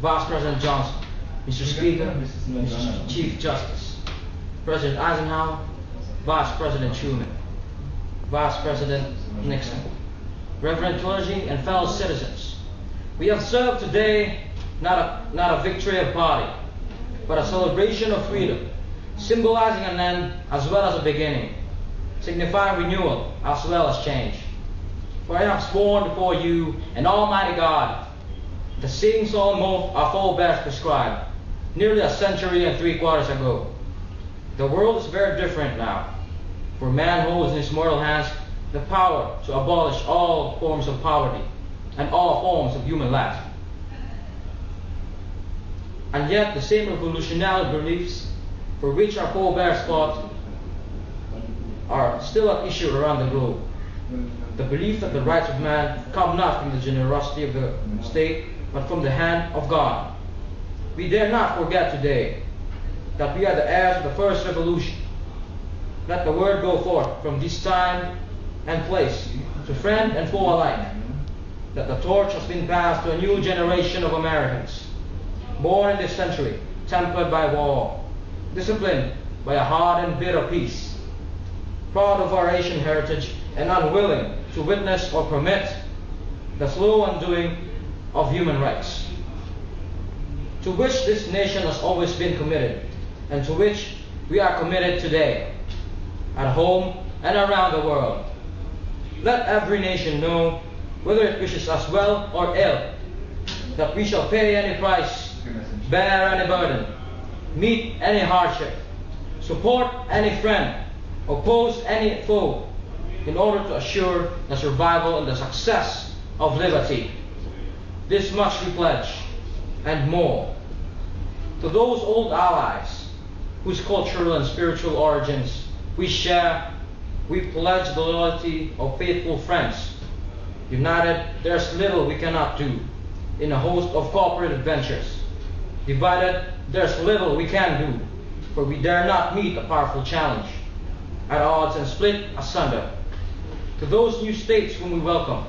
Vice President Johnson, Mr. Speaker, Mr. Chief Justice, President Eisenhower, Vice President Truman, Vice President Nixon, Reverend clergy and fellow citizens, we observe today not a victory of body, but a celebration of freedom, symbolizing an end as well as a beginning, signifying renewal as well as change. For I have sworn before you and Almighty God, the same solemn oath our forebears prescribed, nearly a century and 3/4 ago. The world is very different now, for man holds in his mortal hands the power to abolish all forms of poverty and all forms of human life. And yet the same revolutionary beliefs for which our forebears fought are still at issue around the globe. The belief that the rights of man come not from the generosity of the state, but from the hand of God. We dare not forget today that we are the heirs of the first revolution. Let the word go forth from this time and place to friend and foe alike, that the torch has been passed to a new generation of Americans, born in this century, tempered by war, disciplined by a hard and bitter peace, proud of our Asian heritage and unwilling to witness or permit the slow undoing of human rights, to which this nation has always been committed, and to which we are committed today, at home and around the world. Let every nation know, whether it wishes us well or ill, that we shall pay any price, bear any burden, meet any hardship, support any friend, oppose any foe, in order to assure the survival and the success of liberty. This much we pledge, and more. To those old allies, whose cultural and spiritual origins we share, we pledge the loyalty of faithful friends. United, there's little we cannot do in a host of cooperative ventures. Divided, there's little we can do, for we dare not meet a powerful challenge. At odds and split asunder. To those new states whom we welcome,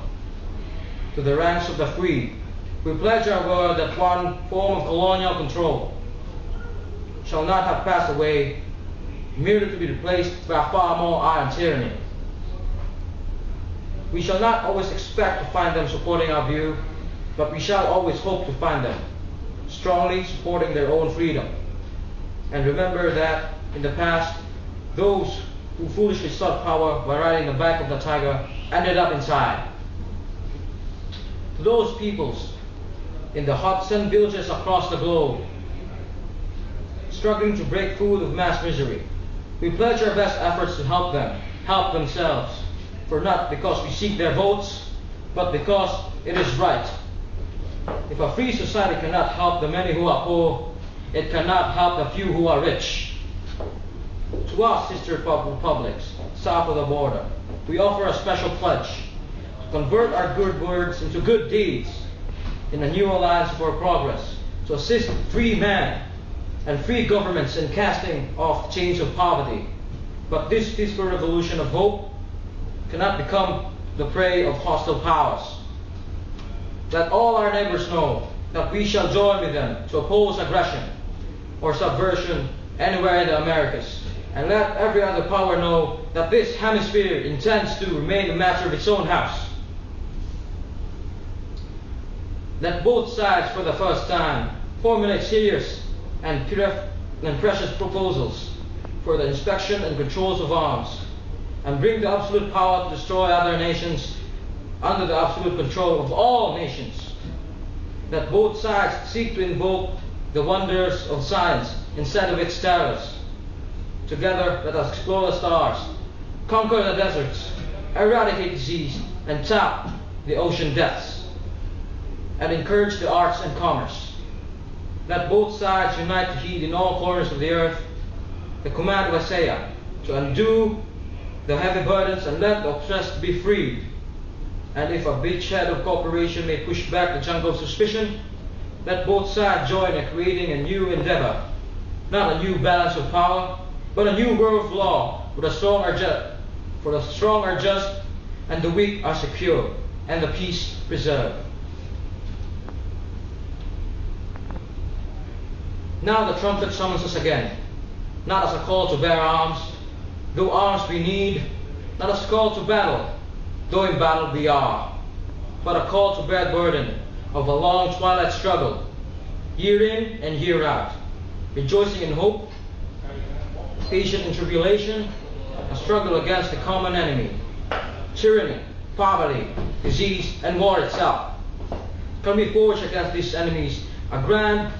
to the ranks of the free, we pledge our word that one form of colonial control shall not have passed away, merely to be replaced by a far more iron tyranny. We shall not always expect to find them supporting our view, but we shall always hope to find them strongly supporting their own freedom. And remember that in the past, those who foolishly sought power by riding the back of the tiger ended up inside. To those peoples in the Hudson villages across the globe, struggling to break through the mass misery, we pledge our best efforts to help them, help themselves, for not because we seek their votes, but because it is right. If a free society cannot help the many who are poor, it cannot help the few who are rich. To us, sister republics, south of the border, we offer a special pledge to convert our good words into good deeds in a new alliance for progress, to assist free men and free governments in casting off chains of poverty. But this peaceful revolution of hope cannot become the prey of hostile powers. Let all our neighbors know that we shall join with them to oppose aggression or subversion anywhere in the Americas. And let every other power know that this hemisphere intends to remain the master of its own house. Let both sides for the first time formulate serious and precious proposals for the inspection and controls of arms, and bring the absolute power to destroy other nations under the absolute control of all nations. Let both sides seek to invoke the wonders of science instead of its terrors. Together, let us explore the stars, conquer the deserts, eradicate disease, and tap the ocean depths, and encourage the arts and commerce. Let both sides unite to heed in all corners of the earth the command of Isaiah to undo the heavy burdens and let the oppressed be freed. And if a beachhead of cooperation may push back the jungle of suspicion, let both sides join in creating a new endeavor, not a new balance of power, but a new world of law, where the strong are just, for the strong are just, and the weak are secure, and the peace preserved. Now the trumpet summons us again, not as a call to bear arms, though arms we need, not as a call to battle, though in battle we are, but a call to bear burden of a long twilight struggle, year in and year out, rejoicing in hope, patient in tribulation, a struggle against the common enemy, tyranny, poverty, disease, and war itself. Can we forge against these enemies a grand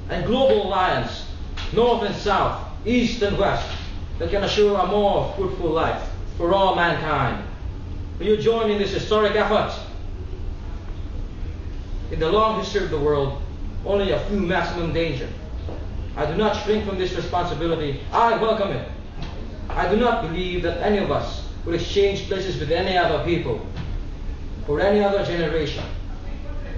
and global alliance, north and south, east and west, that can assure a more fruitful life for all mankind? Will you join in this historic effort? In the long history of the world, only a few maximum danger. I do not shrink from this responsibility. I welcome it. I do not believe that any of us will exchange places with any other people or any other generation.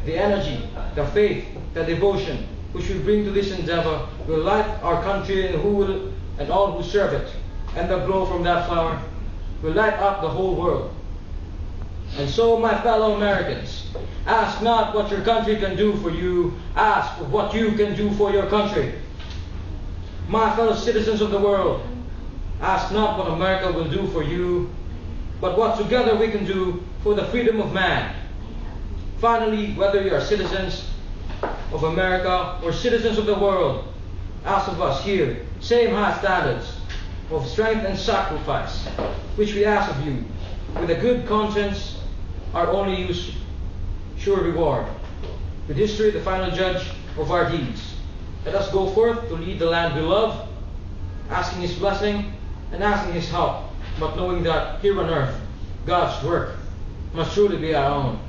The energy, the faith, the devotion which we bring to this endeavor will light our country and all who serve it, and the glow from that flower will light up the whole world. And so, my fellow Americans, ask not what your country can do for you, ask what you can do for your country. My fellow citizens of the world, ask not what America will do for you, but what together we can do for the freedom of man. Finally, whether you are citizens of America or citizens of the world, ask of us here same high standards of strength and sacrifice, which we ask of you, with a good conscience, our only sure reward, with history the final judge of our deeds. Let us go forth to lead the land we love, asking His blessing and asking His help, but knowing that here on earth, God's work must truly be our own.